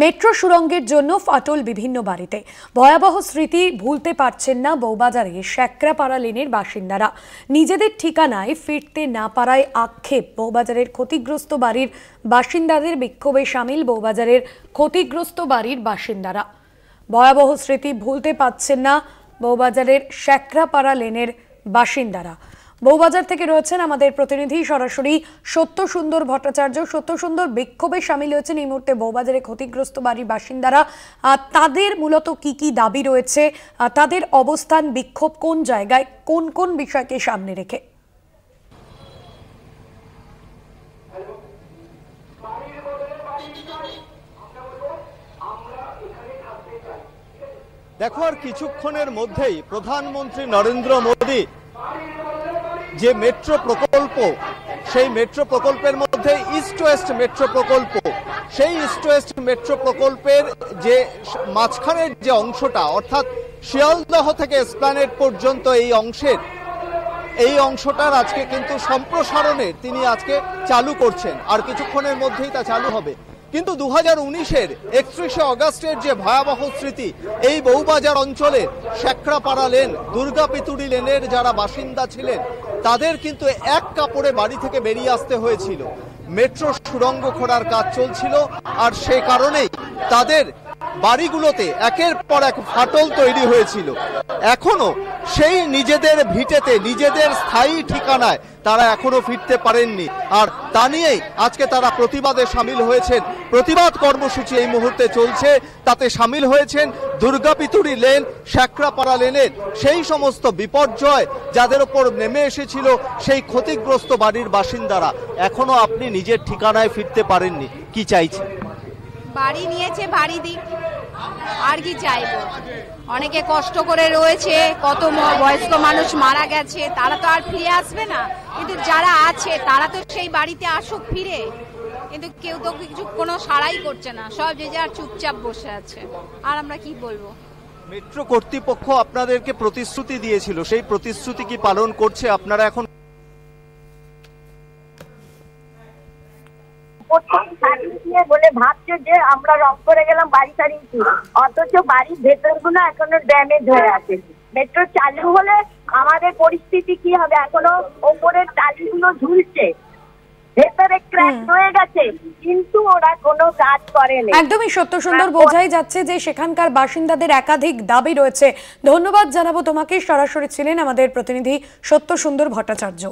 Metro সুড়ঙ্গের জন্য ফাটল বিভিন্ন বাড়িতে। ভয়াবহ স্মৃতি ভুলতে পারছেন না বউবাজারে শেকরাপাড়া লেনের বাসিন্দারা। নিজেদের ঠিকানায় ফিরতে না পারায় আক্ষেপ বউবাজারের ক্ষতিগ্রস্ত বাড়ির বাসিন্দাদের। বিক্ষোভে সামিল বউবাজারের ক্ষতিগ্রস্ত বাড়ির বাসিন্দারা। ভয়াবহ স্মৃতি ভুলতে পারছেন না বউবাজারের শেকরাপাড়া লেনের বাসিন্দারা। বউবাজার থেকে রয়েছেন আমাদের প্রতিনিধি সরাসরি সত্য সুন্দর ভট্টাচার্য। সত্য সুন্দর, বিক্ষোভে সামিল হয়েছেন এই মুহূর্তে বউবাজারে ক্ষতিগ্রস্ত বাড়ির বাসিন্দারা। তাদের মূলত কি কি দাবি রয়েছে, তাদের অবস্থান, বিক্ষোভ কোন জায়গায়, কোন কোন বিষয়কে সামনে রেখে? দেখো, আর কিছুক্ষণের মধ্যেই প্রধানমন্ত্রী নরেন্দ্র মোদী যে মেট্রো প্রকল্প, সেই মেট্রো প্রকল্পের মধ্যে ইস্ট ওয়েস্ট মেট্রো প্রকল্প, সেই ইস্ট ওয়েস্ট মেট্রো প্রকল্পের যে মাঝখানের যে অংশটা, অর্থাৎ শিয়ালদহ থেকে এসপ্ল্যানেড পর্যন্ত এই অংশটার আজকে কিন্তু সম্প্রসারণের তিনি আজকে চালু করছেন। আর কিছুক্ষণের মধ্যেই তা চালু হবে। কিন্তু 2019-এর 31শে অগাস্টের যে ভয়াবহ স্মৃতি, এই বউবাজার অঞ্চলের শেকরাপাড়া লেন, দুর্গাপিতুড়ি লেনের যারা বাসিন্দা ছিলেন, তাদের কিন্তু এক কাপড়ে বাড়ি থেকে বেরিয়ে আসতে হয়েছিল। মেট্রো সুড়ঙ্গ খোঁড়ার কাজ চলছিল, আর সে কারণেই তাদের বাড়িগুলোতে একের পর এক ফাটল তৈরি হয়েছিল। এখনো সেই নিজেদের ভিটেতে, নিজেদের স্থায়ী ঠিকানায় তারা এখনো ফিরতে পারেননি। আর তা নিয়েই আজকে তারা প্রতিবাদে সামিল হয়েছেন। প্রতিবাদ কর্মসূচি এই মুহূর্তে চলছে, তাতে সামিল হয়েছেন দুর্গাপিতুড়ি লেন, শেকরাপাড়া লেনের সেই সমস্ত বিপর্যয় যাদের ওপর নেমে এসেছিল সেই ক্ষতিগ্রস্ত বাড়ির বাসিন্দারা। এখনো আপনি নিজের ঠিকানায় ফিরতে পারেননি, কি চাইছেন? বাড়ি নিয়েছে, বাড়ি দিক, আর কি চাইবো? অনেকে কষ্ট করে রয়েছে, কত বয়স্ক মানুষ মারা গেছে, তারা তো আর ফিরে আসবে না। কিন্তু যারা আছে তারা তো সেই বাড়িতে আসুক ফিরে, কিন্তু কেউ তো কিছু কোনো সাড়াই করছে না, সব যে যার চুপচাপ বসে আছে। আর আমরা কি বলবো? মেট্রো কর্তৃপক্ষ আপনাদেরকে প্রতিশ্রুতি দিয়েছিল, সেই প্রতিশ্রুতি কি পালন করছে? আপনারা এখন বলে ভাবছে যে আমরা রং করে গেলাম, বাড়ি ছাড়িয়েছি, অথচ বাড়ির ভেতরগুলো এখনো ড্যামেজ হয়ে আছে। মেট্রো চালু হলে আমাদের পরিস্থিতি কি হবে? এখনো ওপরের টালিগুলো ঝুলছে, ভেতরে ক্র্যাক হয়ে গেছে, কিন্তু ওরা কোনো কাজ করেনি। একদমই সত্য সুন্দর, বোঝাই যাচ্ছে যে সেখানকার বাসিন্দাদের একাধিক দাবি রয়েছে। ধন্যবাদ জানাবো তোমাকে। সরাসরি ছিলেন আমাদের প্রতিনিধি সত্য সুন্দর ভট্টাচার্য।